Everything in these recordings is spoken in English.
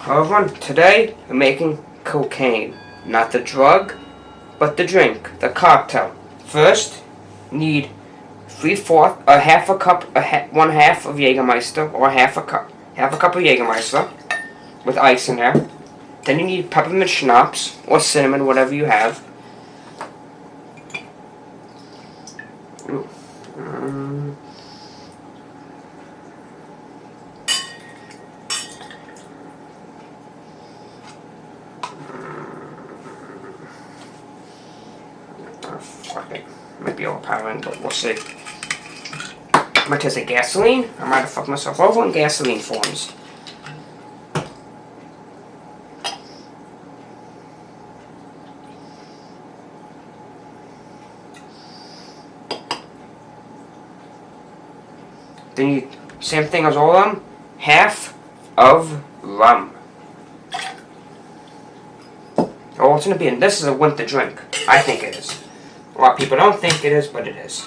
Hello everyone, today we're making cocaine. Not the drug, but the drink, the cocktail. First, need 1/2 of Jägermeister, or half a cup of Jägermeister, with ice in there. Then you need peppermint schnapps, or cinnamon, whatever you have. Ooh. Fuck it. Might be overpowering, but we'll see. Might taste like gasoline. I might have fucked myself over in gasoline forms. Then you, same thing as all of them, half of rum. Oh, it's gonna be, this is a winter drink. I think it is. A lot of people don't think it is, but it is.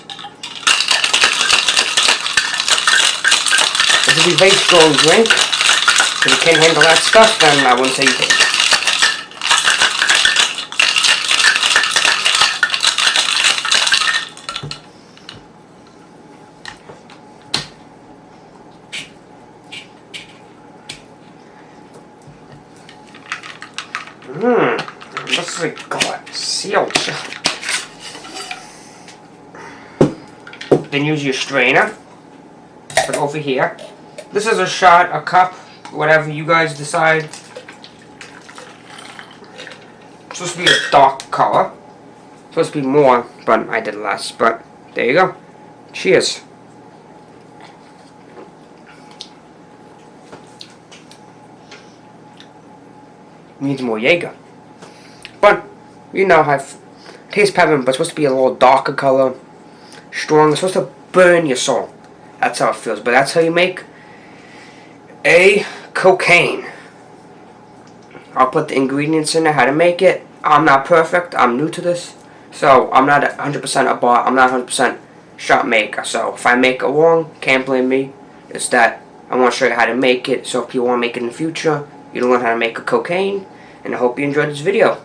This will be a very strong drink. If you can't handle that stuff, then I wouldn't say you can. This is a sealed. Then use your strainer. Put it over here. This is a shot, a cup, whatever you guys decide. It's supposed to be a dark color. It's supposed to be more, but I did less. But there you go. Cheers. Needs more Jaeger. But you know how tastes peppermint, but it's supposed to be a little darker color, strong. It's supposed to burn your soul. That's how it feels. But that's how you make a cocaine. I'll put the ingredients in there, how to make it. I'm not perfect. I'm new to this, so I'm not 100% a bot. I'm not 100% shot maker. So if I make it wrong, can't blame me. It's that I want to show you how to make it. So if you want to make it in the future, you learn how to make a cocaine. And I hope you enjoyed this video.